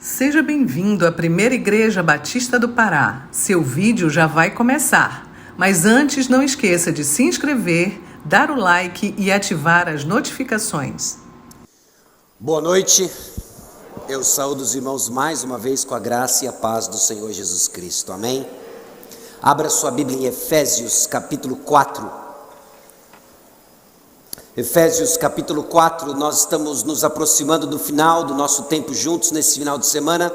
Seja bem-vindo à Primeira Igreja Batista do Pará. Seu vídeo já vai começar. Mas antes, não esqueça de se inscrever, dar o like e ativar as notificações. Boa noite. Eu saúdo os irmãos mais uma vez com a graça e a paz do Senhor Jesus Cristo. Amém? Abra sua Bíblia em Efésios capítulo 4. Efésios capítulo 4, nós estamos nos aproximando do final do nosso tempo juntos nesse final de semana,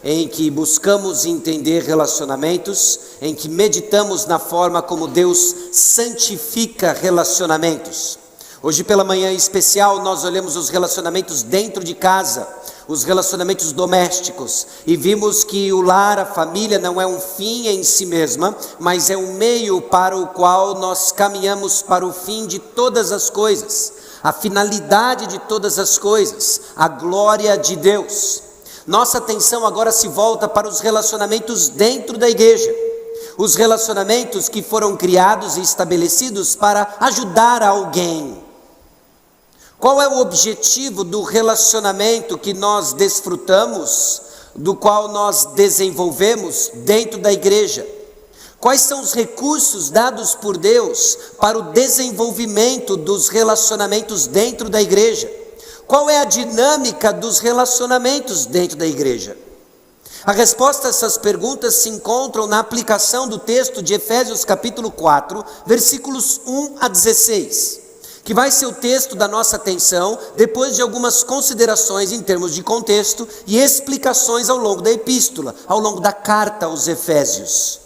em que buscamos entender relacionamentos, em que meditamos na forma como Deus santifica relacionamentos. Hoje pela manhã em especial nós olhamos os relacionamentos dentro de casa, os relacionamentos domésticos, e vimos que o lar, a família não é um fim em si mesma, mas é um meio para o qual nós caminhamos para o fim de todas as coisas, a finalidade de todas as coisas, a glória de Deus. Nossa atenção agora se volta para os relacionamentos dentro da igreja, os relacionamentos que foram criados e estabelecidos para ajudar alguém. Qual é o objetivo do relacionamento que nós desfrutamos, do qual nós desenvolvemos dentro da igreja? Quais são os recursos dados por Deus para o desenvolvimento dos relacionamentos dentro da igreja? Qual é a dinâmica dos relacionamentos dentro da igreja? A resposta a essas perguntas se encontram na aplicação do texto de Efésios capítulo 4, versículos 1 a 16. Que vai ser o texto da nossa atenção, depois de algumas considerações em termos de contexto e explicações ao longo da epístola, ao longo da carta aos Efésios.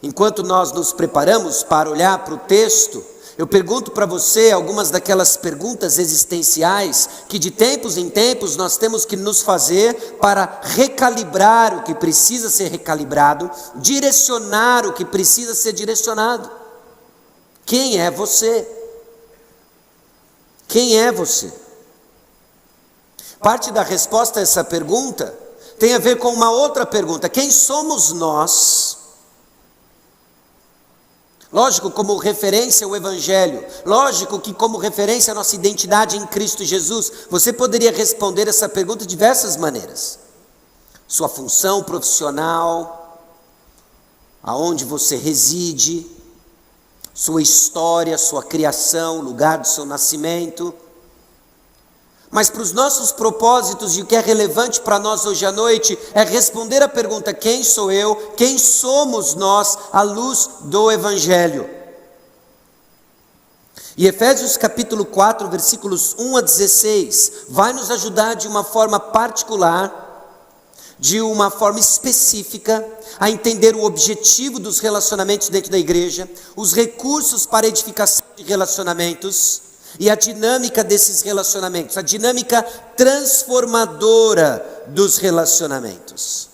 Enquanto nós nos preparamos para olhar para o texto, eu pergunto para você algumas daquelas perguntas existenciais que de tempos em tempos nós temos que nos fazer para recalibrar o que precisa ser recalibrado, direcionar o que precisa ser direcionado. Quem é você? Quem é você? Parte da resposta a essa pergunta tem a ver com uma outra pergunta: quem somos nós? Lógico, como referência o Evangelho, lógico que como referência a nossa identidade em Cristo Jesus, você poderia responder essa pergunta de diversas maneiras. Sua função profissional, aonde você reside, sua história, sua criação, lugar do seu nascimento. Mas para os nossos propósitos e o que é relevante para nós hoje à noite é responder a pergunta: quem sou eu? Quem somos nós à luz do Evangelho? E Efésios capítulo 4, versículos 1 a 16, vai nos ajudar de uma forma particular, de uma forma específica, a entender o objetivo dos relacionamentos dentro da igreja, os recursos para a edificação de relacionamentos e a dinâmica desses relacionamentos, a dinâmica transformadora dos relacionamentos.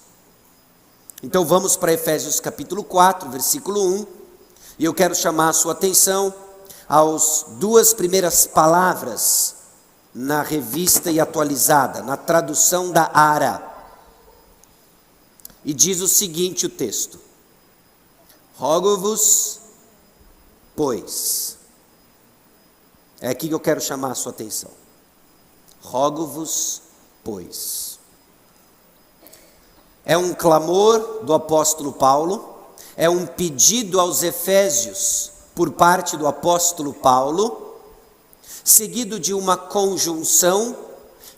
Então vamos para Efésios capítulo 4, versículo 1, e eu quero chamar a sua atenção às duas primeiras palavras na revista e atualizada, na tradução da ARA. E diz o seguinte o texto: rogo-vos, pois. É aqui que eu quero chamar a sua atenção. Rogo-vos, pois. É um clamor do apóstolo Paulo, é um pedido aos Efésios por parte do apóstolo Paulo, seguido de uma conjunção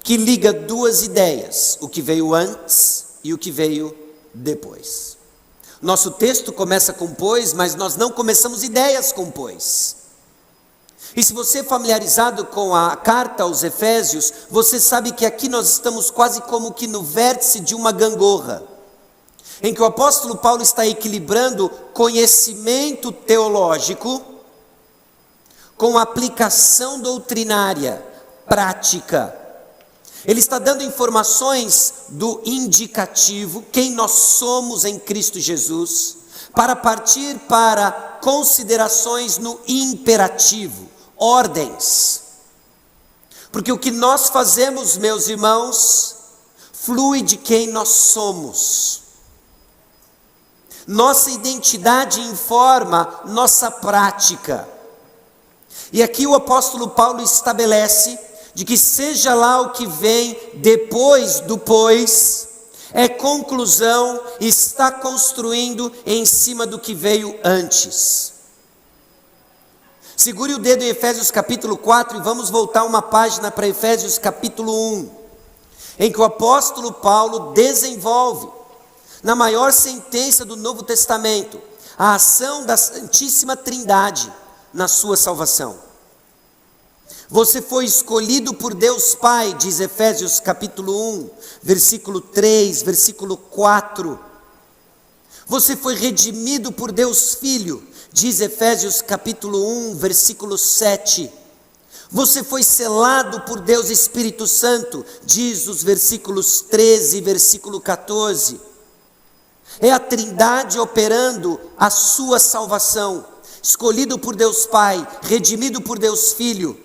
que liga duas ideias, o que veio antes e o que veio depois. Nosso texto começa com pois, mas nós não começamos ideias com pois. E se você é familiarizado com a carta aos Efésios, você sabe que aqui nós estamos quase como que no vértice de uma gangorra, em que o apóstolo Paulo está equilibrando conhecimento teológico com aplicação doutrinária, prática. Ele está dando informações do indicativo, quem nós somos em Cristo Jesus, para partir para considerações no imperativo, ordens. Porque o que nós fazemos, meus irmãos, flui de quem nós somos. Nossa identidade informa nossa prática. E aqui o apóstolo Paulo estabelece de que seja lá o que vem depois do pois, é conclusão, está construindo em cima do que veio antes. Segure o dedo em Efésios capítulo 4 e vamos voltar uma página para Efésios capítulo 1, em que o apóstolo Paulo desenvolve, na maior sentença do Novo Testamento, a ação da Santíssima Trindade na sua salvação. Você foi escolhido por Deus Pai, diz Efésios capítulo 1, versículo 3, versículo 4. Você foi redimido por Deus Filho, diz Efésios capítulo 1, versículo 7. Você foi selado por Deus Espírito Santo, diz os versículos 13 e versículo 14. É a Trindade operando a sua salvação, escolhido por Deus Pai, redimido por Deus Filho,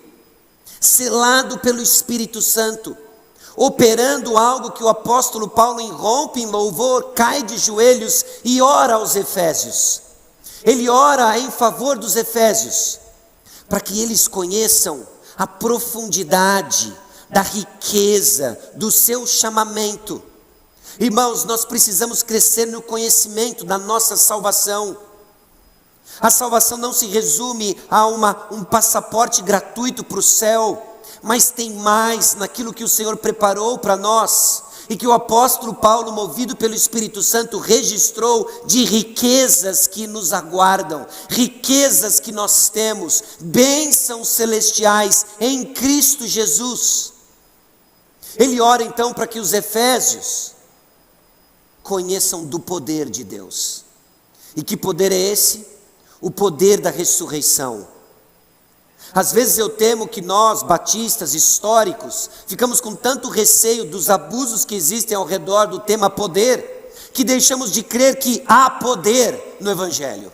selado pelo Espírito Santo, operando algo que o apóstolo Paulo irrompe em louvor, cai de joelhos e ora aos Efésios. Ele ora em favor dos Efésios, para que eles conheçam a profundidade da riqueza do seu chamamento. Irmãos, nós precisamos crescer no conhecimento da nossa salvação. A salvação não se resume a um passaporte gratuito para o céu, mas tem mais naquilo que o Senhor preparou para nós, e que o apóstolo Paulo, movido pelo Espírito Santo, registrou de riquezas que nos aguardam, riquezas que nós temos, bênçãos celestiais em Cristo Jesus. Ele ora então para que os Efésios conheçam do poder de Deus. E que poder é esse? O poder da ressurreição. Às vezes eu temo que nós, batistas históricos, ficamos com tanto receio dos abusos que existem ao redor do tema poder, que deixamos de crer que há poder no Evangelho.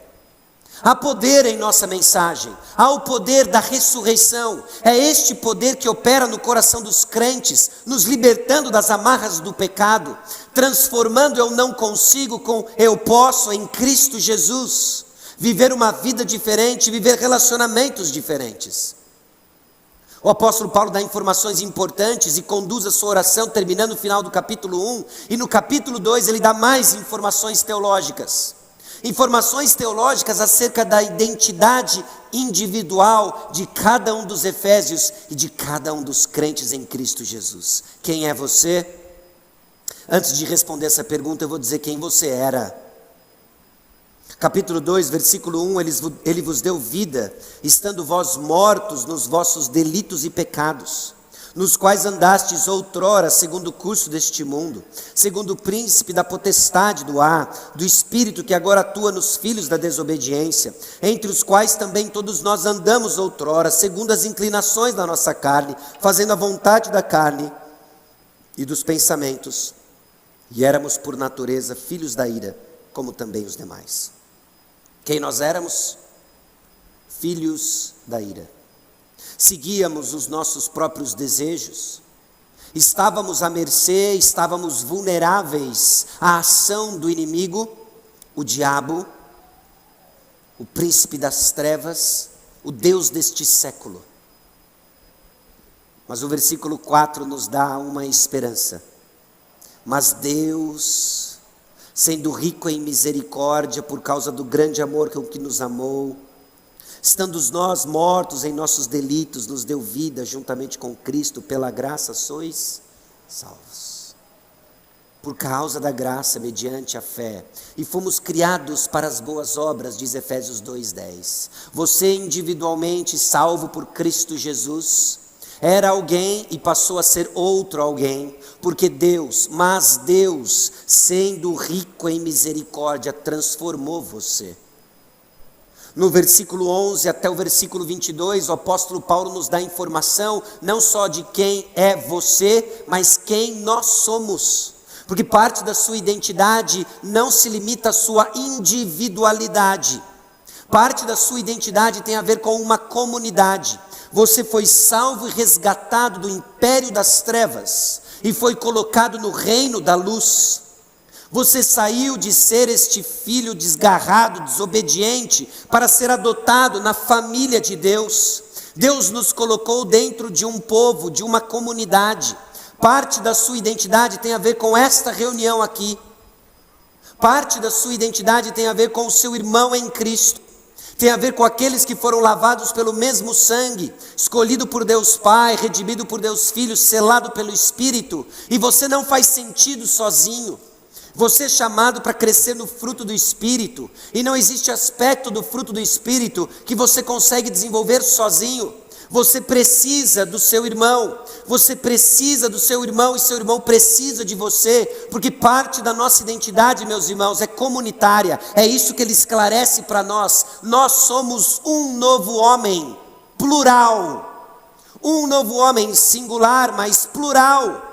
Há poder em nossa mensagem, há o poder da ressurreição. É este poder que opera no coração dos crentes, nos libertando das amarras do pecado, transformando eu não consigo com eu posso em Cristo Jesus. Viver uma vida diferente, viver relacionamentos diferentes. O apóstolo Paulo dá informações importantes e conduz a sua oração terminando no final do capítulo 1, e no capítulo 2 ele dá mais informações teológicas. Informações teológicas acerca da identidade individual de cada um dos efésios e de cada um dos crentes em Cristo Jesus. Quem é você? Antes de responder essa pergunta, eu vou dizer quem você era. Capítulo 2, versículo 1, ele vos deu vida, estando vós mortos nos vossos delitos e pecados, nos quais andastes outrora, segundo o curso deste mundo, segundo o príncipe da potestade do ar, do espírito que agora atua nos filhos da desobediência, entre os quais também todos nós andamos outrora, segundo as inclinações da nossa carne, fazendo a vontade da carne e dos pensamentos, e éramos por natureza filhos da ira, como também os demais. Quem nós éramos? Filhos da ira. Seguíamos os nossos próprios desejos, estávamos à mercê, estávamos vulneráveis à ação do inimigo, o diabo, o príncipe das trevas, o Deus deste século. Mas o versículo 4 nos dá uma esperança. Mas Deus, sendo rico em misericórdia por causa do grande amor com que nos amou, estando nós mortos em nossos delitos, nos deu vida juntamente com Cristo, pela graça sois salvos. Por causa da graça, mediante a fé, e fomos criados para as boas obras, diz Efésios 2:10. Você individualmente salvo por Cristo Jesus, era alguém e passou a ser outro alguém, porque Deus, sendo rico em misericórdia, transformou você. No versículo 11 até o versículo 22, o apóstolo Paulo nos dá informação, não só de quem é você, mas quem nós somos. Porque parte da sua identidade não se limita à sua individualidade. Parte da sua identidade tem a ver com uma comunidade. Você foi salvo e resgatado do império das trevas e foi colocado no reino da luz. Você saiu de ser este filho desgarrado, desobediente, para ser adotado na família de Deus. Deus nos colocou dentro de um povo, de uma comunidade. Parte da sua identidade tem a ver com esta reunião aqui. Parte da sua identidade tem a ver com o seu irmão em Cristo. Tem a ver com aqueles que foram lavados pelo mesmo sangue, escolhido por Deus Pai, redimido por Deus Filho, selado pelo Espírito. E você não faz sentido sozinho. Você é chamado para crescer no fruto do Espírito. E não existe aspecto do fruto do Espírito que você consegue desenvolver sozinho. Você precisa do seu irmão. Você precisa do seu irmão e seu irmão precisa de você. Porque parte da nossa identidade, meus irmãos, é comunitária. É isso que ele esclarece para nós. Nós somos um novo homem, plural. Um novo homem singular, mas plural.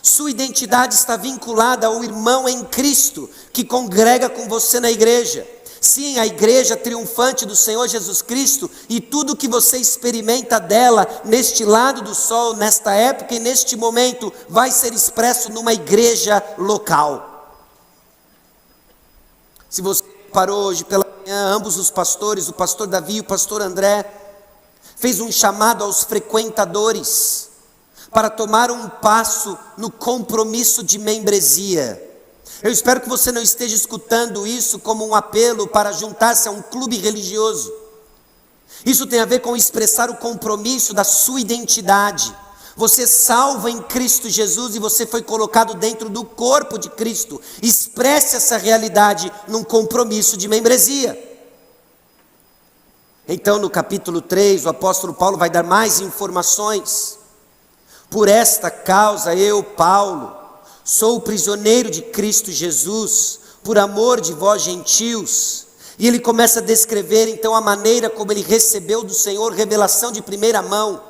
Sua identidade está vinculada ao irmão em Cristo, que congrega com você na igreja. Sim, a igreja triunfante do Senhor Jesus Cristo e tudo que você experimenta dela neste lado do sol, nesta época e neste momento, vai ser expresso numa igreja local. Se você parou hoje pela manhã, ambos os pastores, o pastor Davi e o pastor André, fez um chamado aos frequentadores para tomar um passo no compromisso de membresia. Eu espero que você não esteja escutando isso como um apelo para juntar-se a um clube religioso. Isso tem a ver com expressar o compromisso da sua identidade. Você é salvo em Cristo Jesus e você foi colocado dentro do corpo de Cristo. Expresse essa realidade num compromisso de membresia. Então, no capítulo 3, o apóstolo Paulo vai dar mais informações. Por esta causa eu, Paulo, sou prisioneiro de Cristo Jesus, por amor de vós gentios. E ele começa a descrever então a maneira como ele recebeu do Senhor revelação de primeira mão.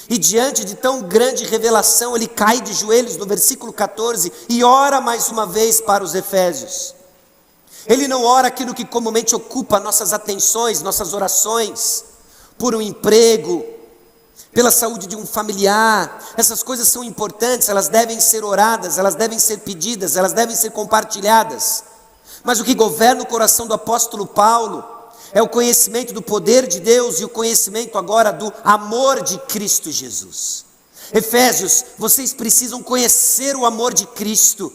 E diante de tão grande revelação, ele cai de joelhos no versículo 14 e ora mais uma vez para os efésios. Ele não ora aquilo que comumente ocupa nossas atenções, nossas orações, por um emprego, pela saúde de um familiar. Essas coisas são importantes, elas devem ser oradas, elas devem ser pedidas, elas devem ser compartilhadas. Mas o que governa o coração do apóstolo Paulo é o conhecimento do poder de Deus e o conhecimento agora do amor de Cristo Jesus. Efésios, vocês precisam conhecer o amor de Cristo.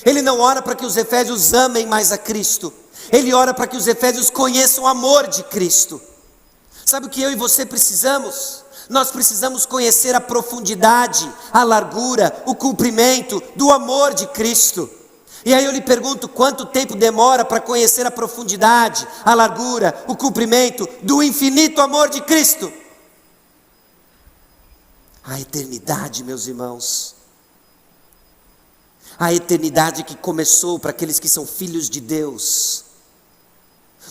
Ele não ora para que os efésios amem mais a Cristo, ele ora para que os efésios conheçam o amor de Cristo. Sabe o que eu e você precisamos? Nós precisamos conhecer a profundidade, a largura, o comprimento do amor de Cristo. E aí eu lhe pergunto, quanto tempo demora para conhecer a profundidade, a largura, o comprimento do infinito amor de Cristo? A eternidade, meus irmãos. A eternidade que começou para aqueles que são filhos de Deus.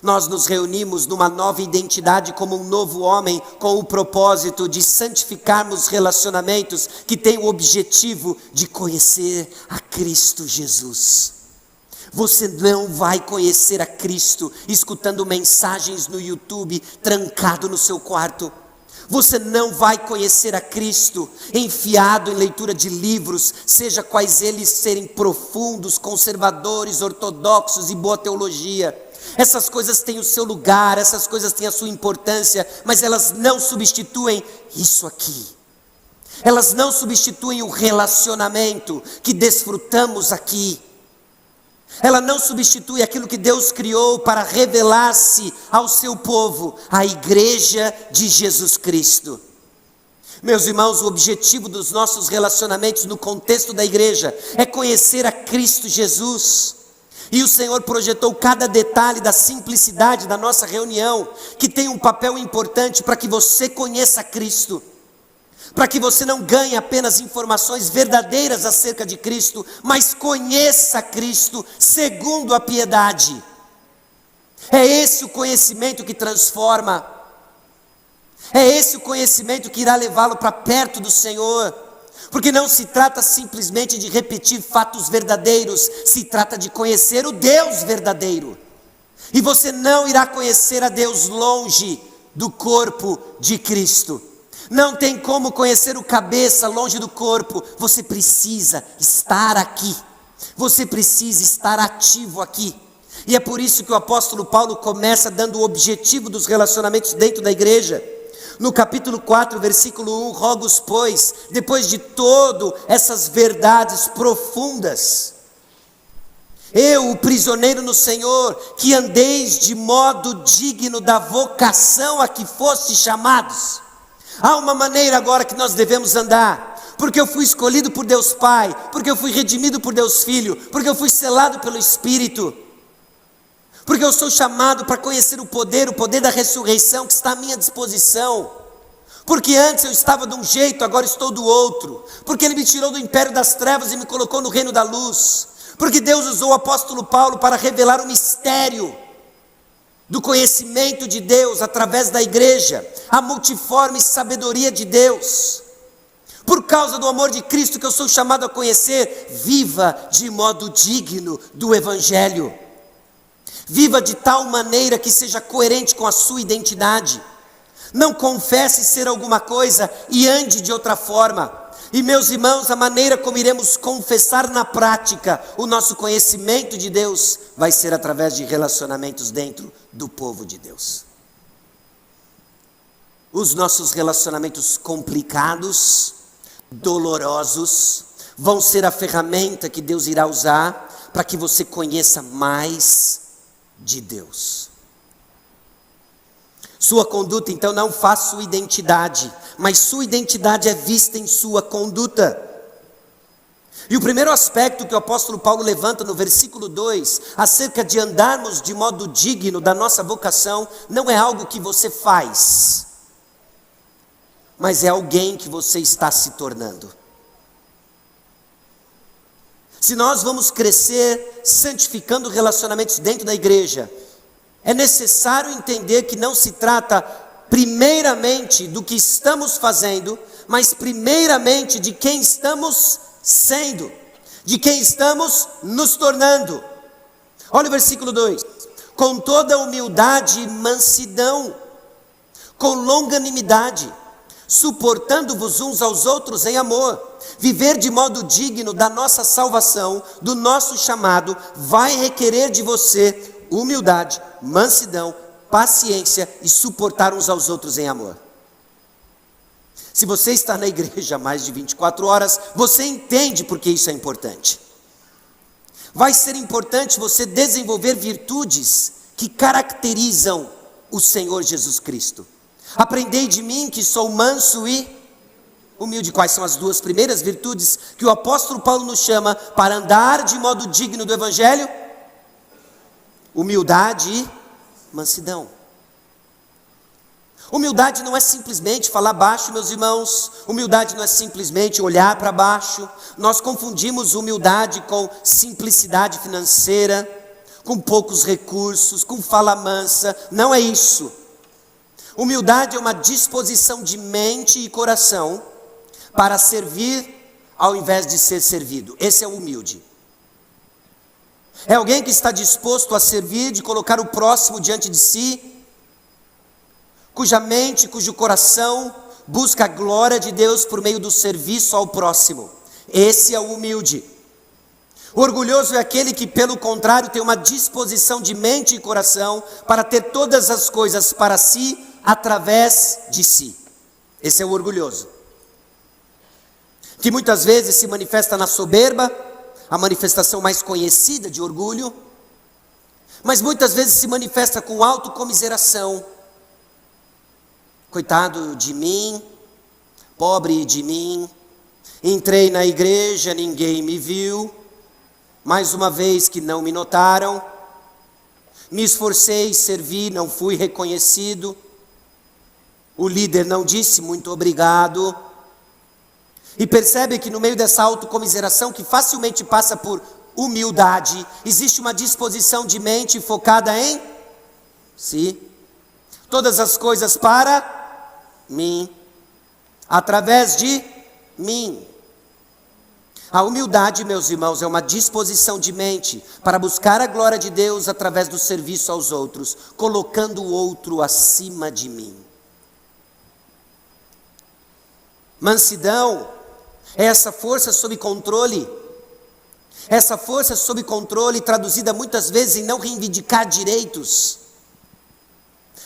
Nós nos reunimos numa nova identidade como um novo homem, com o propósito de santificarmos relacionamentos que têm o objetivo de conhecer a Cristo Jesus. Você não vai conhecer a Cristo escutando mensagens no YouTube, trancado no seu quarto. Você não vai conhecer a Cristo enfiado em leitura de livros, seja quais eles serem profundos, conservadores, ortodoxos e boa teologia. Essas coisas têm o seu lugar, essas coisas têm a sua importância, mas elas não substituem isso aqui. Elas não substituem o relacionamento que desfrutamos aqui. Ela não substitui aquilo que Deus criou para revelar-se ao seu povo, a igreja de Jesus Cristo. Meus irmãos, o objetivo dos nossos relacionamentos no contexto da igreja é conhecer a Cristo Jesus. E o Senhor projetou cada detalhe da simplicidade da nossa reunião, que tem um papel importante para que você conheça Cristo. Para que você não ganhe apenas informações verdadeiras acerca de Cristo, mas conheça Cristo segundo a piedade. É esse o conhecimento que transforma. É esse o conhecimento que irá levá-lo para perto do Senhor. Porque não se trata simplesmente de repetir fatos verdadeiros, se trata de conhecer o Deus verdadeiro. E você não irá conhecer a Deus longe do corpo de Cristo. Não tem como conhecer o cabeça longe do corpo. Você precisa estar aqui. Você precisa estar ativo aqui. E é por isso que o apóstolo Paulo começa dando o objetivo dos relacionamentos dentro da igreja. No capítulo 4, versículo 1, rogo-os, pois, depois de todo essas verdades profundas, eu, o prisioneiro no Senhor, que andeis de modo digno da vocação a que foste chamados. Há uma maneira agora que nós devemos andar, porque eu fui escolhido por Deus Pai, porque eu fui redimido por Deus Filho, porque eu fui selado pelo Espírito, porque eu sou chamado para conhecer o poder da ressurreição que está à minha disposição, porque antes eu estava de um jeito, agora estou do outro, porque Ele me tirou do império das trevas e me colocou no reino da luz, porque Deus usou o apóstolo Paulo para revelar o mistério do conhecimento de Deus através da igreja, a multiforme sabedoria de Deus. Por causa do amor de Cristo que eu sou chamado a conhecer, viva de modo digno do Evangelho. Viva de tal maneira que seja coerente com a sua identidade. Não confesse ser alguma coisa e ande de outra forma. E meus irmãos, a maneira como iremos confessar na prática o nosso conhecimento de Deus vai ser através de relacionamentos dentro do povo de Deus. Os nossos relacionamentos complicados, dolorosos, vão ser a ferramenta que Deus irá usar para que você conheça mais de Deus. Sua conduta então não faz sua identidade, mas sua identidade é vista em sua conduta. E o primeiro aspecto que o apóstolo Paulo levanta no versículo 2, acerca de andarmos de modo digno da nossa vocação, não é algo que você faz, mas é alguém que você está se tornando. Se nós vamos crescer santificando relacionamentos dentro da igreja, é necessário entender que não se trata primeiramente do que estamos fazendo, mas primeiramente de quem estamos sendo, de quem estamos nos tornando. Olha o versículo 2: com toda humildade e mansidão, com longanimidade, suportando-vos uns aos outros em amor. Viver de modo digno da nossa salvação, do nosso chamado, vai requerer de você humildade, mansidão, paciência e suportar uns aos outros em amor. Se você está na igreja há mais de 24 horas, você entende porque isso é importante. Vai ser importante você desenvolver virtudes que caracterizam o Senhor Jesus Cristo. Aprendei de mim que sou manso e humilde. Quais são as duas primeiras virtudes que o apóstolo Paulo nos chama para andar de modo digno do Evangelho? Humildade e mansidão. Humildade não é simplesmente falar baixo, meus irmãos. Humildade não é simplesmente olhar para baixo. Nós confundimos humildade com simplicidade financeira, com poucos recursos, com fala mansa. Não é isso. Humildade é uma disposição de mente e coração para servir ao invés de ser servido. Esse é o humilde. É alguém que está disposto a servir, de colocar o próximo diante de si, cuja mente, cujo coração busca a glória de Deus por meio do serviço ao próximo. Esse é o humilde. O orgulhoso é aquele que, pelo contrário, tem uma disposição de mente e coração para ter todas as coisas para si, através de si. Esse é o orgulhoso, que muitas vezes se manifesta na soberba, a manifestação mais conhecida de orgulho, mas muitas vezes se manifesta com autocomiseração. Coitado de mim, pobre de mim, entrei na igreja, ninguém me viu, mais uma vez que não me notaram, me esforcei, servi, não fui reconhecido, o líder não disse muito obrigado. E percebe que no meio dessa autocomiseração, que facilmente passa por humildade, existe uma disposição de mente focada em si. Todas as coisas para mim, através de mim. A humildade, meus irmãos, é uma disposição de mente para buscar a glória de Deus através do serviço aos outros, colocando o outro acima de mim. Mansidão é essa força sob controle. Essa força sob controle, traduzida muitas vezes em não reivindicar direitos.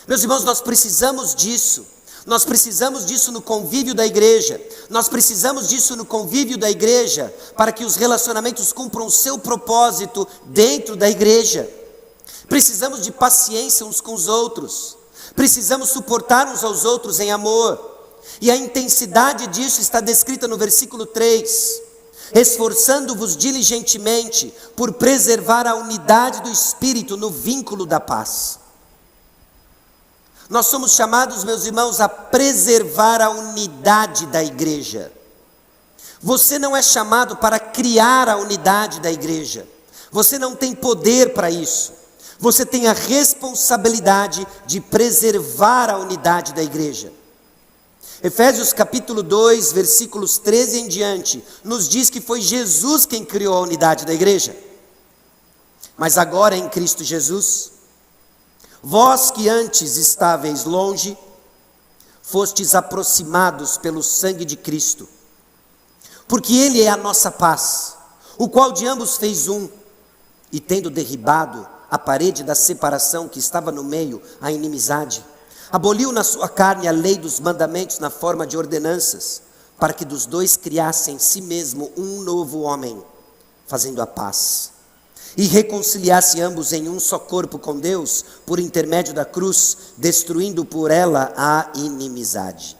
Meus irmãos, nós precisamos disso. Nós precisamos disso no convívio da igreja. Nós precisamos disso no convívio da igreja para que os relacionamentos cumpram o seu propósito dentro da igreja. Precisamos de paciência uns com os outros. Precisamos suportar uns aos outros em amor. E a intensidade disso está descrita no versículo 3. Esforçando-vos diligentemente por preservar a unidade do Espírito no vínculo da paz. Nós somos chamados, meus irmãos, a preservar a unidade da igreja. Você não é chamado para criar a unidade da igreja. Você não tem poder para isso. Você tem a responsabilidade de preservar a unidade da igreja. Efésios capítulo 2, versículos 13 em diante, nos diz que foi Jesus quem criou a unidade da igreja. Mas agora em Cristo Jesus, vós que antes estáveis longe, fostes aproximados pelo sangue de Cristo, porque Ele é a nossa paz, o qual de ambos fez um, e tendo derribado a parede da separação que estava no meio, a inimizade, aboliu na sua carne a lei dos mandamentos na forma de ordenanças, para que dos dois criasse em si mesmo um novo homem, fazendo a paz, e reconciliasse ambos em um só corpo com Deus, por intermédio da cruz, destruindo por ela a inimizade.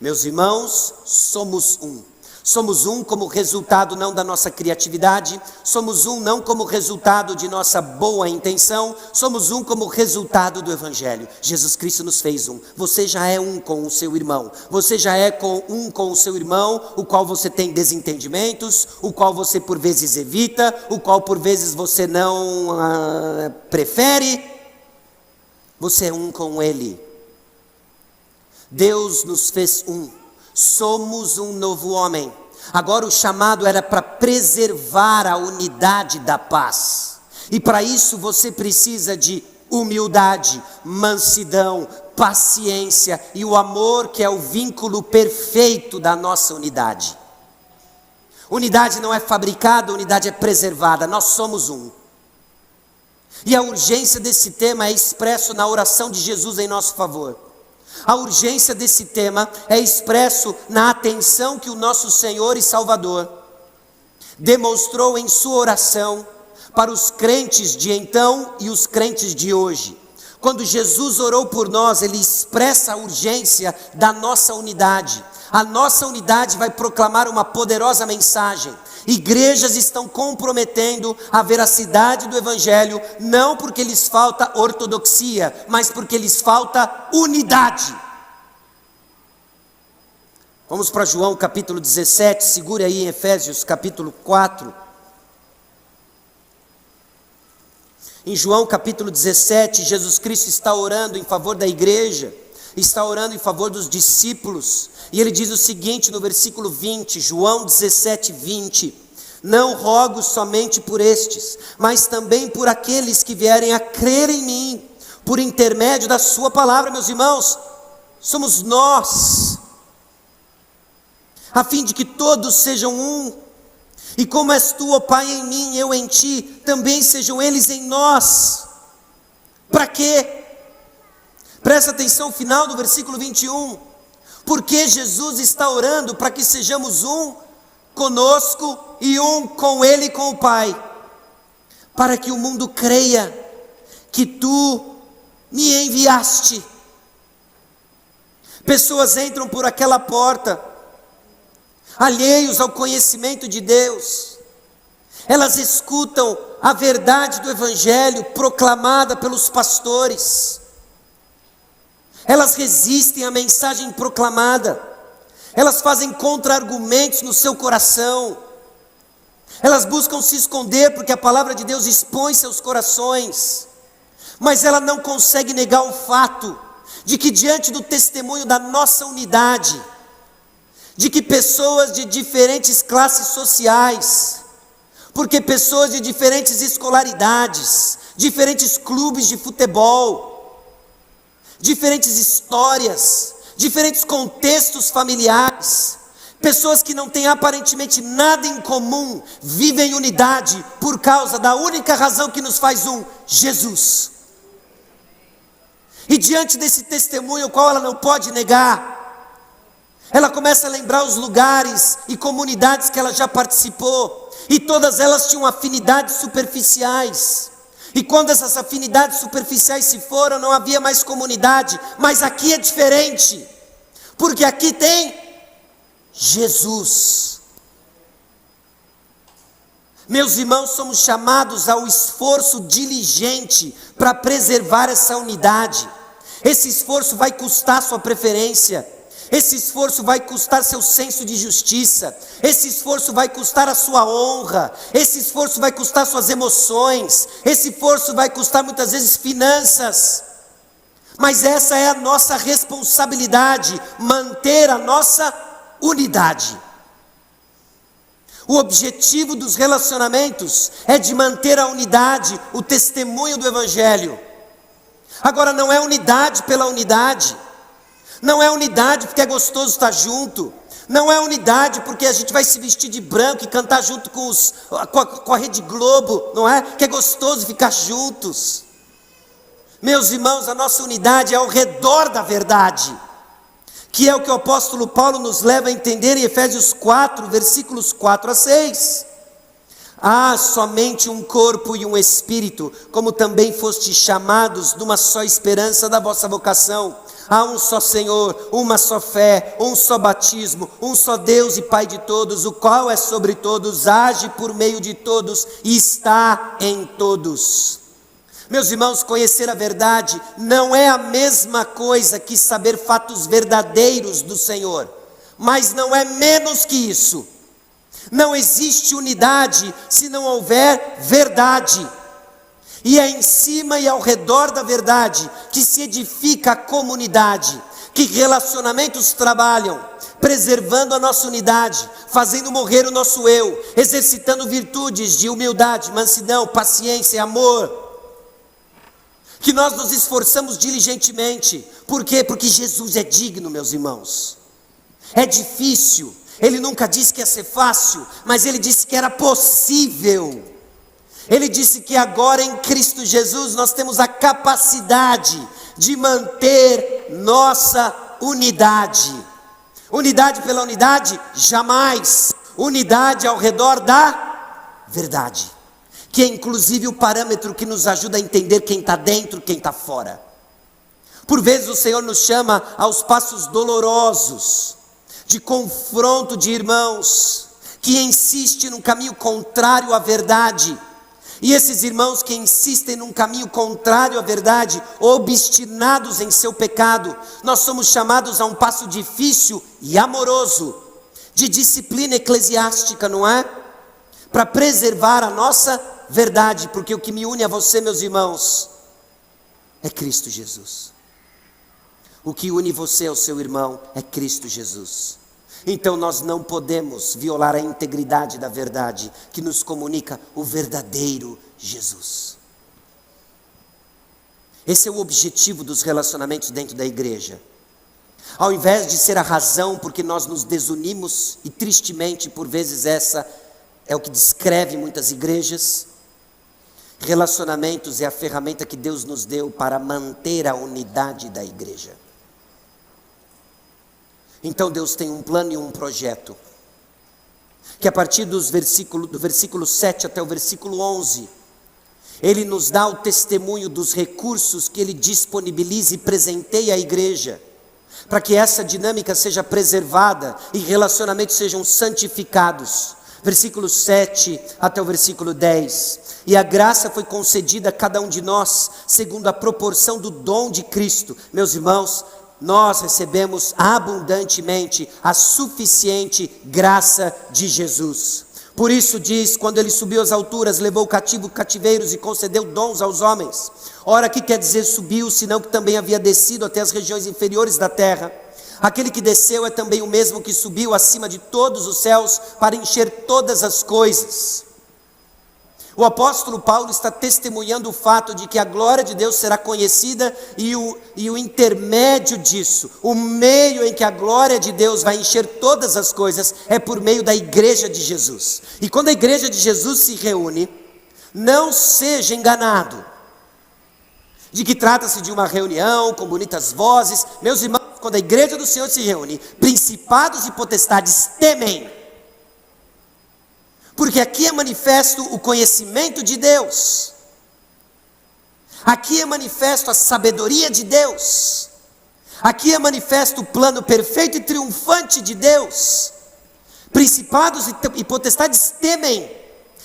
Meus irmãos, somos um. Somos um como resultado não da nossa criatividade, somos um não como resultado de nossa boa intenção, somos um como resultado do Evangelho. Jesus Cristo nos fez um. Você já é um com o seu irmão. Você já é um com o seu irmão, o qual você tem desentendimentos, o qual você por vezes evita, o qual por vezes você não prefere. Você é um com ele. Deus nos fez um. Somos um novo homem. Agora o chamado era para preservar a unidade da paz. E para isso você precisa de humildade, mansidão, paciência e o amor, que é o vínculo perfeito da nossa unidade. Unidade não é fabricada, unidade é preservada. Nós somos um. E a urgência desse tema é expresso na oração de Jesus em nosso favor. A urgência desse tema é expresso na atenção que o nosso Senhor e Salvador demonstrou em sua oração para os crentes de então e os crentes de hoje. Quando Jesus orou por nós, Ele expressa a urgência da nossa unidade. A nossa unidade vai proclamar uma poderosa mensagem. Igrejas estão comprometendo a veracidade do Evangelho, não porque lhes falta ortodoxia, mas porque lhes falta unidade. Vamos para João capítulo 17, segure aí em Efésios capítulo 4. Em João capítulo 17, Jesus Cristo está orando em favor da igreja, está orando em favor dos discípulos, e ele diz o seguinte no versículo 20, João 17, 20: não rogo somente por estes, mas também por aqueles que vierem a crer em mim, por intermédio da sua palavra. Meus irmãos, somos nós, a fim de que todos sejam um, e como és tu, ó Pai, em mim, eu em ti, também sejam eles em nós. Para quê? Presta atenção no final do versículo 21, porque Jesus está orando para que sejamos um conosco e um com Ele e com o Pai, para que o mundo creia que tu me enviaste. Pessoas entram por aquela porta, alheios ao conhecimento de Deus, elas escutam a verdade do Evangelho proclamada pelos pastores, elas resistem à mensagem proclamada, elas fazem contra-argumentos no seu coração, elas buscam se esconder porque a palavra de Deus expõe seus corações, mas ela não consegue negar o fato de que diante do testemunho da nossa unidade, de que pessoas de diferentes classes sociais, porque pessoas de diferentes escolaridades, diferentes clubes de futebol, diferentes histórias, diferentes contextos familiares, pessoas que não têm aparentemente nada em comum, vivem em unidade por causa da única razão que nos faz um: Jesus. E diante desse testemunho, o qual ela não pode negar, ela começa a lembrar os lugares e comunidades que ela já participou, e todas elas tinham afinidades superficiais. E quando essas afinidades superficiais se foram, não havia mais comunidade. Mas aqui é diferente, porque aqui tem Jesus. Meus irmãos, somos chamados ao esforço diligente para preservar essa unidade. Esse esforço vai custar sua preferência. Esse esforço vai custar seu senso de justiça. Esse esforço vai custar a sua honra. Esse esforço vai custar suas emoções. Esse esforço vai custar muitas vezes finanças. Mas essa é a nossa responsabilidade, manter a nossa unidade. O objetivo dos relacionamentos é de manter a unidade, o testemunho do Evangelho. Agora, não é unidade pela unidade. Não é unidade porque é gostoso estar junto. Não é unidade porque a gente vai se vestir de branco e cantar junto com a Rede Globo, não é? Que é gostoso ficar juntos. Meus irmãos, a nossa unidade é ao redor da verdade, que é o que o apóstolo Paulo nos leva a entender em Efésios 4, versículos 4 a 6. Há somente um corpo e um espírito, como também fostes chamados numa só esperança da vossa vocação. Há um só Senhor, uma só fé, um só batismo, um só Deus e Pai de todos, o qual é sobre todos, age por meio de todos e está em todos. Meus irmãos, conhecer a verdade não é a mesma coisa que saber fatos verdadeiros do Senhor, mas não é menos que isso. Não existe unidade se não houver verdade. E é em cima e ao redor da verdade que se edifica a comunidade, que relacionamentos trabalham, preservando a nossa unidade, fazendo morrer o nosso eu, exercitando virtudes de humildade, mansidão, paciência e amor. Que nós nos esforçamos diligentemente. Por quê? Porque Jesus é digno, meus irmãos. É difícil. Ele nunca disse que ia ser fácil, mas Ele disse que era possível. Ele disse que agora em Cristo Jesus nós temos a capacidade de manter nossa unidade. Unidade pela unidade? Jamais. Unidade ao redor da verdade, que é inclusive o parâmetro que nos ajuda a entender quem está dentro, quem está fora. Por vezes o Senhor nos chama aos passos dolorosos, de confronto de irmãos, que insistem num caminho contrário à verdade. E esses irmãos que insistem num caminho contrário à verdade, obstinados em seu pecado, nós somos chamados a um passo difícil e amoroso, de disciplina eclesiástica, não é? Para preservar a nossa verdade, porque o que me une a você, meus irmãos, é Cristo Jesus. O que une você ao seu irmão é Cristo Jesus. Então nós não podemos violar a integridade da verdade que nos comunica o verdadeiro Jesus. Esse é o objetivo dos relacionamentos dentro da igreja. Ao invés de ser a razão porque nós nos desunimos, e tristemente por vezes essa é o que descreve muitas igrejas, relacionamentos é a ferramenta que Deus nos deu para manter a unidade da igreja. Então Deus tem um plano e um projeto, que a partir do versículo 7 até o versículo 11, Ele nos dá o testemunho dos recursos que Ele disponibiliza e presenteia à igreja, para que essa dinâmica seja preservada e relacionamentos sejam santificados. Versículo 7 até o versículo 10. E a graça foi concedida a cada um de nós, segundo a proporção do dom de Cristo. Meus irmãos, nós recebemos abundantemente a suficiente graça de Jesus. Por isso diz, quando Ele subiu às alturas, levou cativeiros e concedeu dons aos homens. Ora, que quer dizer subiu, senão que também havia descido até as regiões inferiores da terra. Aquele que desceu é também o mesmo que subiu acima de todos os céus para encher todas as coisas. O apóstolo Paulo está testemunhando o fato de que a glória de Deus será conhecida e o intermédio disso, o meio em que a glória de Deus vai encher todas as coisas é por meio da igreja de Jesus. E quando a igreja de Jesus se reúne, não seja enganado. de que trata-se de uma reunião com bonitas vozes. Meus irmãos, quando a igreja do Senhor se reúne, principados e potestades temem, porque aqui é manifesto o conhecimento de Deus, aqui é manifesto a sabedoria de Deus, aqui é manifesto o plano perfeito e triunfante de Deus. Principados e potestades temem,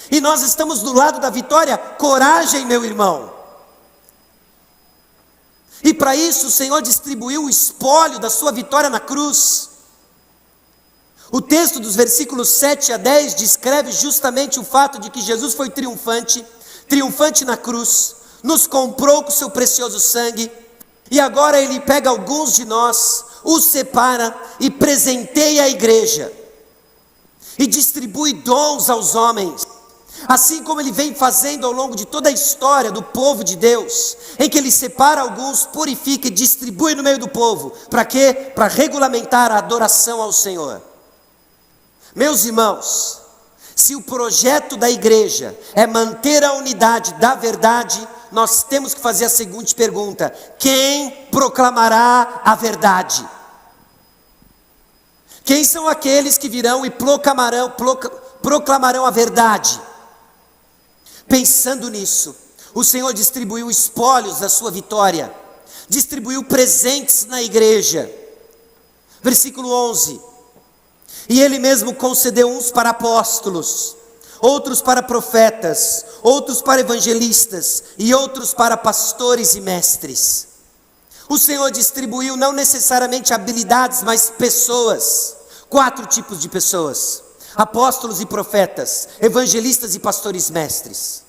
e nós estamos do lado da vitória. Coragem, meu irmão. E para isso o Senhor distribuiu o espólio da sua vitória na cruz. O texto dos versículos 7 a 10 descreve justamente o fato de que Jesus foi triunfante na cruz, nos comprou com seu precioso sangue, e agora Ele pega alguns de nós, os separa e presenteia a igreja, e distribui dons aos homens, assim como Ele vem fazendo ao longo de toda a história do povo de Deus, em que Ele separa alguns, purifica e distribui no meio do povo. Para quê? Para regulamentar a adoração ao Senhor. Meus irmãos, se o projeto da igreja é manter a unidade da verdade, nós temos que fazer a seguinte pergunta: quem proclamará a verdade? Quem são aqueles que virão e proclamarão a verdade? Pensando nisso, o Senhor distribuiu espólios da sua vitória, distribuiu presentes na igreja. Versículo 11: e Ele mesmo concedeu uns para apóstolos, outros para profetas, outros para evangelistas, e outros para pastores e mestres. O Senhor distribuiu não necessariamente habilidades, mas pessoas. 4 tipos de pessoas: apóstolos e profetas, evangelistas e pastores mestres.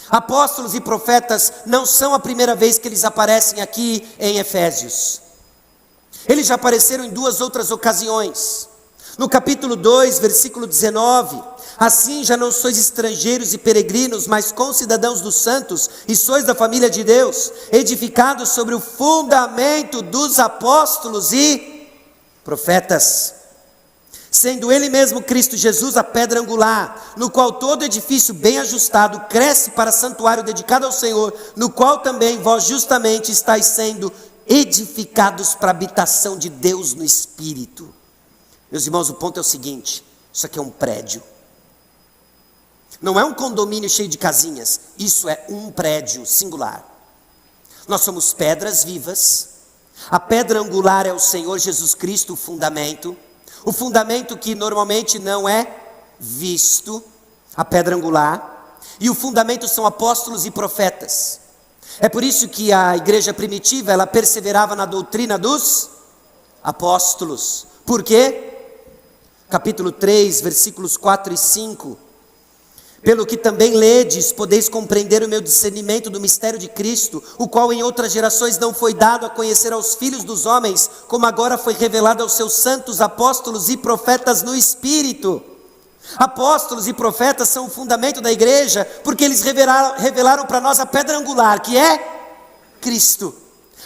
Apóstolos e profetas não são a primeira vez que eles aparecem aqui em Efésios. Eles já apareceram em 2 outras ocasiões. No capítulo 2, versículo 19: assim já não sois estrangeiros e peregrinos, mas concidadãos dos santos, e sois da família de Deus, edificados sobre o fundamento dos apóstolos e profetas, sendo Ele mesmo Cristo Jesus a pedra angular, no qual todo edifício bem ajustado cresce para santuário dedicado ao Senhor, no qual também vós justamente estáis sendo edificados para a habitação de Deus no Espírito. Meus irmãos, o ponto é o seguinte: isso aqui é um prédio, não é um condomínio cheio de casinhas, isso é um prédio singular. Nós somos pedras vivas, a pedra angular é o Senhor Jesus Cristo, o fundamento que normalmente não é visto, a pedra angular, e o fundamento são apóstolos e profetas. É por isso que a igreja primitiva, ela perseverava na doutrina dos apóstolos. Por quê? Capítulo 3, versículos 4 e 5: pelo que também ledes, podeis compreender o meu discernimento do mistério de Cristo, o qual em outras gerações não foi dado a conhecer aos filhos dos homens, como agora foi revelado aos seus santos apóstolos e profetas no Espírito. Apóstolos e profetas são o fundamento da igreja, porque eles revelaram para nós a pedra angular, que é Cristo.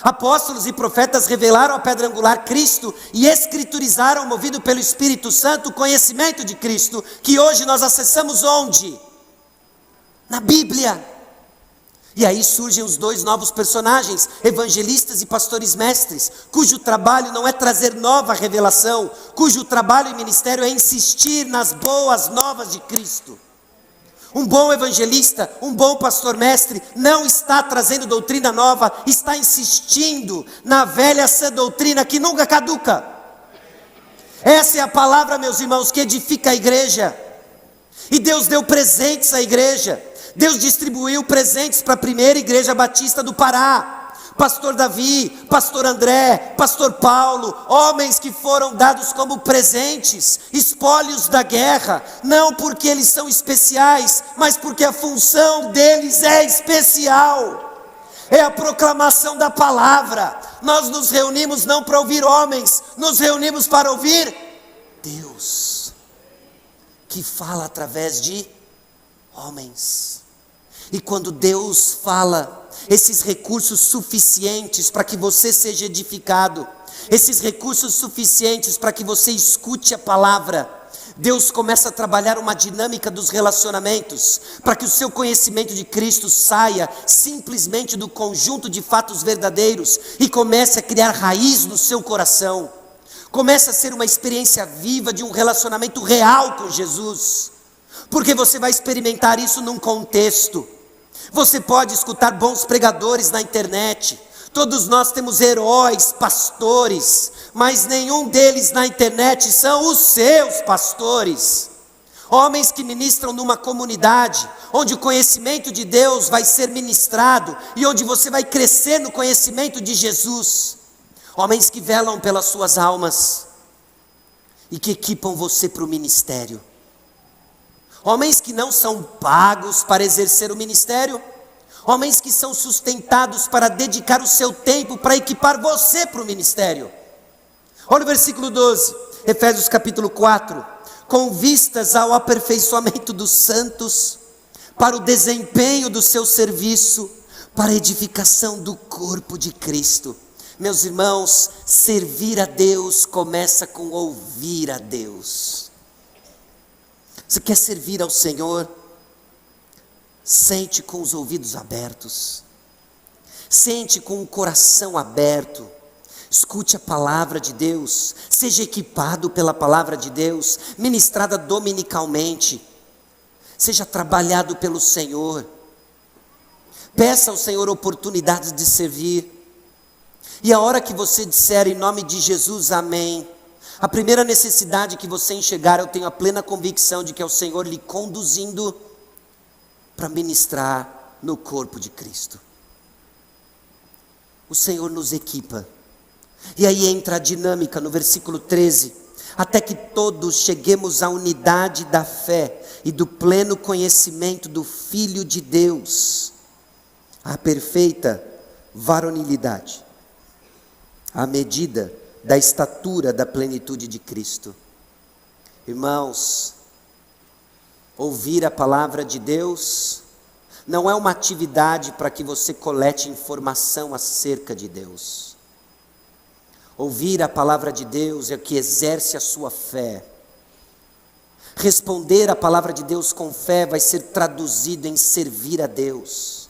Apóstolos e profetas revelaram a pedra angular, Cristo, e escriturizaram, movido pelo Espírito Santo, o conhecimento de Cristo, que hoje nós acessamos onde? Na Bíblia. E aí surgem os 2 novos personagens, evangelistas e pastores mestres, cujo trabalho não é trazer nova revelação, cujo trabalho e ministério é insistir nas boas novas de Cristo. Um bom evangelista, um bom pastor mestre, não está trazendo doutrina nova, está insistindo na velha sã doutrina que nunca caduca. Essa é a palavra, meus irmãos, que edifica a igreja. E Deus deu presentes à igreja. Deus distribuiu presentes para a primeira igreja batista do Pará. Pastor Davi, pastor André, pastor Paulo, homens que foram dados como presentes, espólios da guerra, não porque eles são especiais, mas porque a função deles é especial, é a proclamação da palavra. Nós nos reunimos não para ouvir homens, nos reunimos para ouvir Deus, que fala através de homens. E quando Deus fala, esses recursos suficientes para que você seja edificado, esses recursos suficientes para que você escute a palavra, Deus começa a trabalhar uma dinâmica dos relacionamentos, para que o seu conhecimento de Cristo saia simplesmente do conjunto de fatos verdadeiros e comece a criar raiz no seu coração. Comece a ser uma experiência viva de um relacionamento real com Jesus, porque você vai experimentar isso num contexto. Você pode escutar bons pregadores na internet, todos nós temos heróis, pastores, mas nenhum deles na internet são os seus pastores. Homens que ministram numa comunidade, onde o conhecimento de Deus vai ser ministrado, e onde você vai crescer no conhecimento de Jesus. Homens que velam pelas suas almas, e que equipam você para o ministério. Homens que não são pagos para exercer o ministério, homens que são sustentados para dedicar o seu tempo para equipar você para o ministério. Olha o versículo 12, Efésios capítulo 4. Com vistas ao aperfeiçoamento dos santos, para o desempenho do seu serviço, para a edificação do corpo de Cristo. Meus irmãos, servir a Deus começa com ouvir a Deus. Você quer servir ao Senhor? Sente com os ouvidos abertos, sente com o coração aberto, escute a palavra de Deus, seja equipado pela palavra de Deus, ministrada dominicalmente, seja trabalhado pelo Senhor, peça ao Senhor oportunidades de servir, e a hora que você disser em nome de Jesus, amém, a primeira necessidade que você enxergar, eu tenho a plena convicção de que é o Senhor lhe conduzindo para ministrar no corpo de Cristo. O Senhor nos equipa. E aí entra a dinâmica no versículo 13. Até que todos cheguemos à unidade da fé e do pleno conhecimento do Filho de Deus, à perfeita varonilidade, à medida da estatura da plenitude de Cristo. Irmãos, ouvir a palavra de Deus não é uma atividade para que você colete informação acerca de Deus. Ouvir a palavra de Deus é o que exerce a sua fé. Responder a palavra de Deus com fé vai ser traduzido em servir a Deus.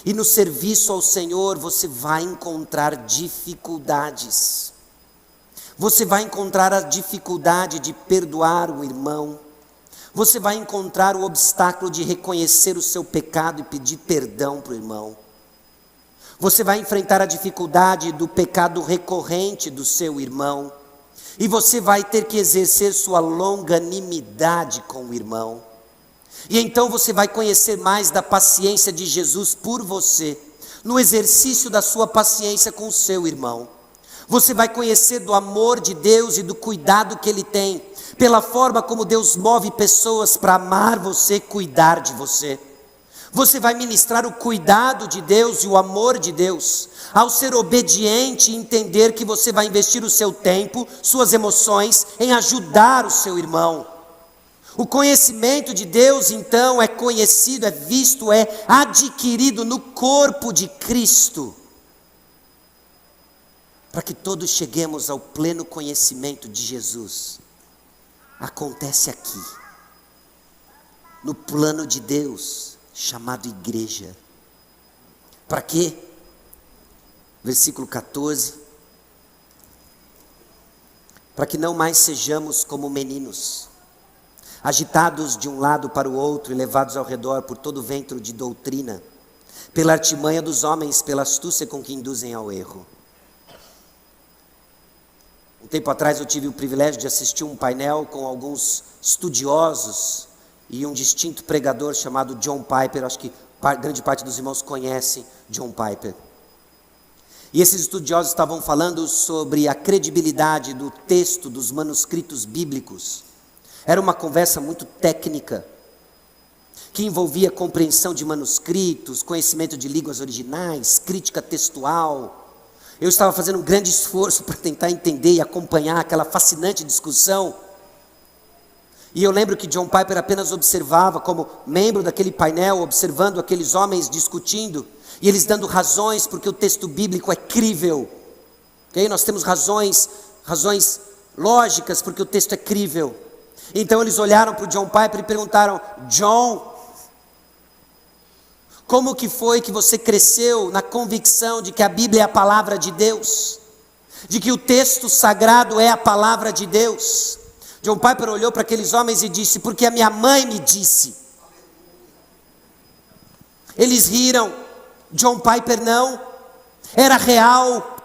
E no serviço ao Senhor você vai encontrar dificuldades. Você vai encontrar a dificuldade de perdoar o irmão. Você vai encontrar o obstáculo de reconhecer o seu pecado e pedir perdão para o irmão. Você vai enfrentar a dificuldade do pecado recorrente do seu irmão. E você vai ter que exercer sua longanimidade com o irmão. E então você vai conhecer mais da paciência de Jesus por você, no exercício da sua paciência com o seu irmão. Você vai conhecer do amor de Deus e do cuidado que Ele tem, pela forma como Deus move pessoas para amar você, cuidar de você. Você vai ministrar o cuidado de Deus e o amor de Deus, ao ser obediente e entender que você vai investir o seu tempo, suas emoções, em ajudar o seu irmão. O conhecimento de Deus, então, é conhecido, é visto, é adquirido no corpo de Cristo, para que todos cheguemos ao pleno conhecimento de Jesus. Acontece aqui, no plano de Deus, chamado igreja. Para quê? Versículo 14. Para que não mais sejamos como meninos, agitados de um lado para o outro e levados ao redor por todo vento de doutrina, pela artimanha dos homens, pela astúcia com que induzem ao erro. Um tempo atrás eu tive o privilégio de assistir um painel com alguns estudiosos e um distinto pregador chamado John Piper. Acho que grande parte dos irmãos conhecem John Piper. E esses estudiosos estavam falando sobre a credibilidade do texto dos manuscritos bíblicos. Era uma conversa muito técnica, que envolvia compreensão de manuscritos, conhecimento de línguas originais, crítica textual. Eu estava fazendo um grande esforço para tentar entender e acompanhar aquela fascinante discussão. E eu lembro que John Piper apenas observava como membro daquele painel, observando aqueles homens discutindo, e eles dando razões porque o texto bíblico é crível. Okay? Nós temos razões lógicas porque o texto é crível. Então eles olharam para o John Piper e perguntaram: John, como que foi que você cresceu na convicção de que a Bíblia é a palavra de Deus? De que o texto sagrado é a palavra de Deus? John Piper olhou para aqueles homens e disse: porque a minha mãe me disse. Eles riram. John Piper não. Era real.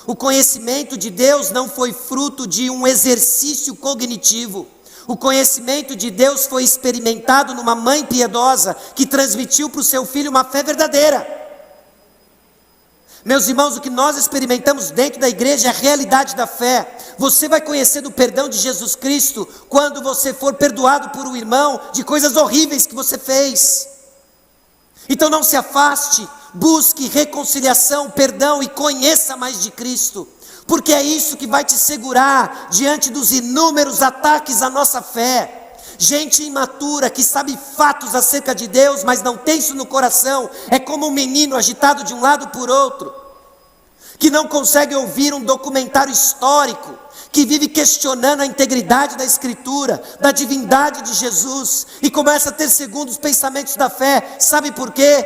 O conhecimento de Deus não foi fruto de um exercício cognitivo. O conhecimento de Deus foi experimentado numa mãe piedosa que transmitiu para o seu filho uma fé verdadeira. Meus irmãos, o que nós experimentamos dentro da igreja é a realidade da fé. Você vai conhecer do perdão de Jesus Cristo quando você for perdoado por um irmão de coisas horríveis que você fez. Então não se afaste, busque reconciliação, perdão e conheça mais de Cristo. Porque é isso que vai te segurar diante dos inúmeros ataques à nossa fé. Gente imatura que sabe fatos acerca de Deus, mas não tem isso no coração, é como um menino agitado de um lado por outro, que não consegue ouvir um documentário histórico, que vive questionando a integridade da Escritura, da divindade de Jesus, e começa a ter segundos pensamentos da fé. Sabe por quê?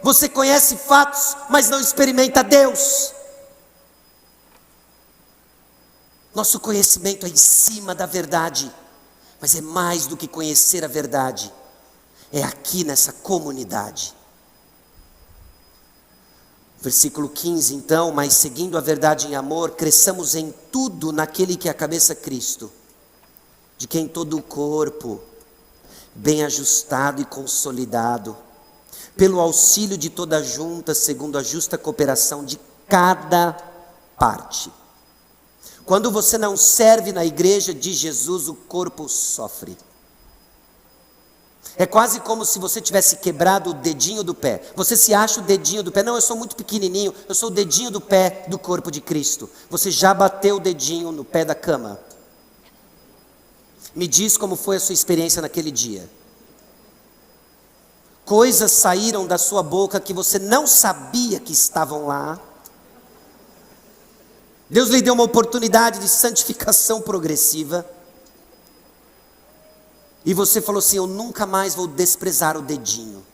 Você conhece fatos, mas não experimenta Deus. Nosso conhecimento é em cima da verdade, mas é mais do que conhecer a verdade, é aqui nessa comunidade. Versículo 15, então: mas seguindo a verdade em amor, cresçamos em tudo naquele que é a cabeça, Cristo, de quem todo o corpo, bem ajustado e consolidado, pelo auxílio de toda a junta, segundo a justa cooperação de cada parte. Quando você não serve na igreja de Jesus, o corpo sofre. É quase como se você tivesse quebrado o dedinho do pé. Você se acha o dedinho do pé. Não, eu sou muito pequenininho, eu sou o dedinho do pé do corpo de Cristo. Você já bateu o dedinho no pé da cama? Me diz como foi a sua experiência naquele dia. Coisas saíram da sua boca que você não sabia que estavam lá. Deus lhe deu uma oportunidade de santificação progressiva. E você falou assim: eu nunca mais vou desprezar o dedinho.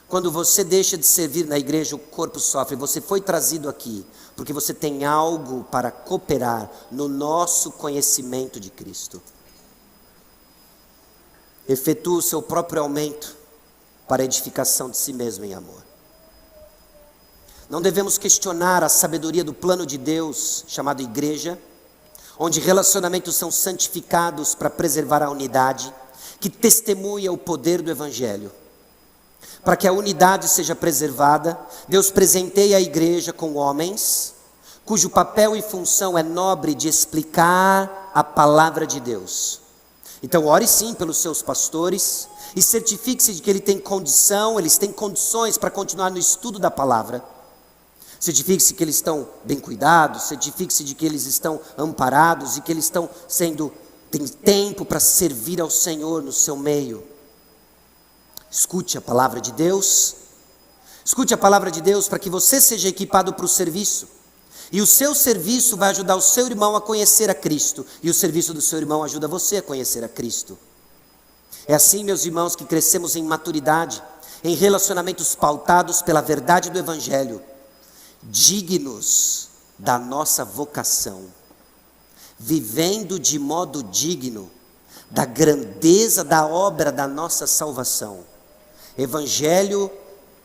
Quando você deixa de servir na igreja, o corpo sofre. Você foi trazido aqui porque você tem algo para cooperar no nosso conhecimento de Cristo. Efetua o seu próprio aumento para a edificação de si mesmo em amor. Não devemos questionar a sabedoria do plano de Deus, chamado igreja, onde relacionamentos são santificados para preservar a unidade, que testemunha o poder do Evangelho. Para que a unidade seja preservada, Deus presenteia a igreja com homens, cujo papel e função é nobre de explicar a palavra de Deus. Então ore sim pelos seus pastores, e certifique-se de que eles têm condições para continuar no estudo da palavra. Certifique-se que eles estão bem cuidados, certifique-se de que eles estão amparados e que eles têm tempo para servir ao Senhor no seu meio. Escute a palavra de Deus. Escute a palavra de Deus para que você seja equipado para o serviço. E o seu serviço vai ajudar o seu irmão a conhecer a Cristo. E o serviço do seu irmão ajuda você a conhecer a Cristo. É assim, meus irmãos, que crescemos em maturidade, em relacionamentos pautados pela verdade do Evangelho, dignos da nossa vocação, vivendo de modo digno da grandeza da obra da nossa salvação. Evangelho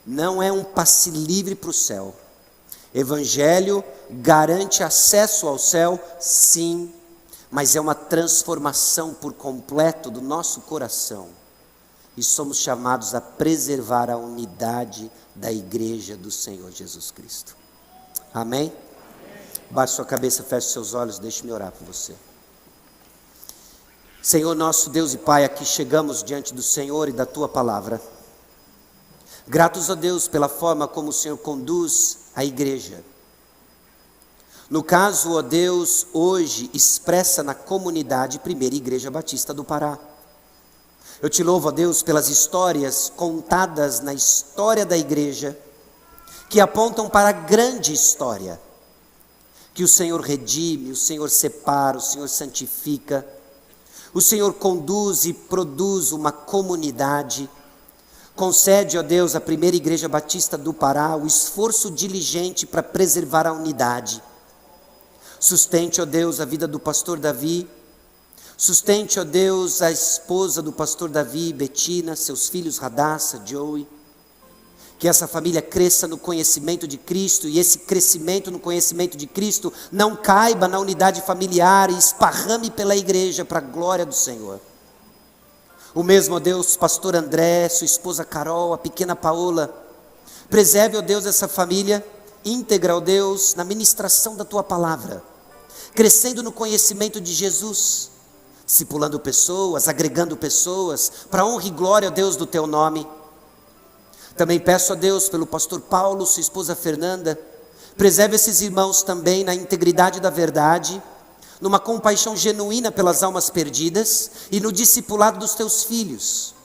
não é um passe livre para o céu. Evangelho garante acesso ao céu, sim, mas é uma transformação por completo do nosso coração. E somos chamados a preservar a unidade da igreja do Senhor Jesus Cristo. Amém? Baixe sua cabeça, feche seus olhos, deixe-me orar por você. Senhor nosso Deus e Pai, aqui chegamos diante do Senhor e da Tua palavra. Gratos a Deus pela forma como o Senhor conduz a igreja. No caso, ó Deus, hoje expressa na comunidade Primeira Igreja Batista do Pará. Eu te louvo, ó Deus, pelas histórias contadas na história da igreja, que apontam para a grande história, que o Senhor redime, o Senhor separa, o Senhor santifica, o Senhor conduz e produz uma comunidade. Concede, ó Deus, à primeira Igreja Batista do Pará o esforço diligente para preservar a unidade. Sustente, ó Deus, a vida do pastor Davi. Sustente, ó Deus, a esposa do pastor Davi, Betina, seus filhos Radassa, Joey. Que essa família cresça no conhecimento de Cristo, e esse crescimento no conhecimento de Cristo não caiba na unidade familiar e esparrame pela igreja para a glória do Senhor. O mesmo, ó Deus, pastor André, sua esposa Carol, a pequena Paola. Preserve, ó Deus, essa família íntegra, ó Deus, na ministração da Tua palavra, crescendo no conhecimento de Jesus, discipulando pessoas, agregando pessoas, para a honra e glória, ó Deus, do Teu nome. Também peço a Deus pelo pastor Paulo, sua esposa Fernanda. Preserve esses irmãos também na integridade da verdade, numa compaixão genuína pelas almas perdidas e no discipulado dos teus filhos.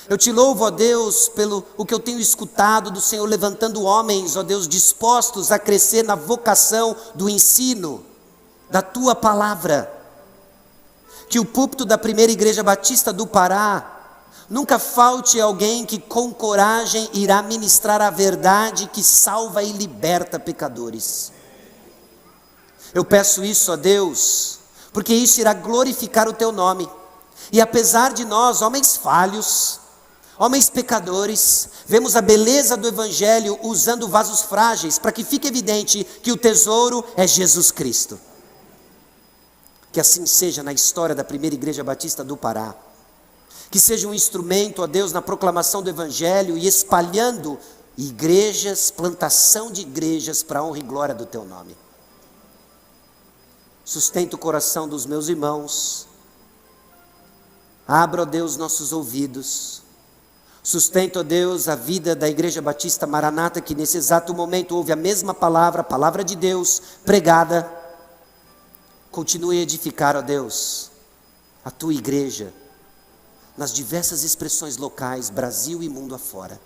Eu te louvo, ó Deus, pelo o que eu tenho escutado do Senhor levantando homens, ó Deus, dispostos a crescer na vocação do ensino da Tua palavra. Que o púlpito da primeira Igreja Batista do Pará nunca falte alguém que com coragem irá ministrar a verdade que salva e liberta pecadores. Eu peço isso a Deus, porque isso irá glorificar o Teu nome. E apesar de nós, homens falhos, homens pecadores, vemos a beleza do Evangelho usando vasos frágeis, para que fique evidente que o tesouro é Jesus Cristo. Que assim seja na história da primeira Igreja Batista do Pará. Que seja um instrumento, ó Deus, na proclamação do Evangelho e espalhando igrejas, plantação de igrejas para a honra e glória do Teu nome. Sustenta o coração dos meus irmãos. Abra, ó Deus, nossos ouvidos. Sustenta, ó Deus, a vida da Igreja Batista Maranata, que nesse exato momento ouve a mesma palavra, a palavra de Deus pregada. Continue a edificar, ó Deus, a Tua igreja, nas diversas expressões locais, Brasil e mundo afora.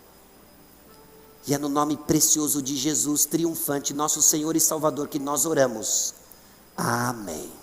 E é no nome precioso de Jesus, triunfante, nosso Senhor e Salvador, que nós oramos. Amém.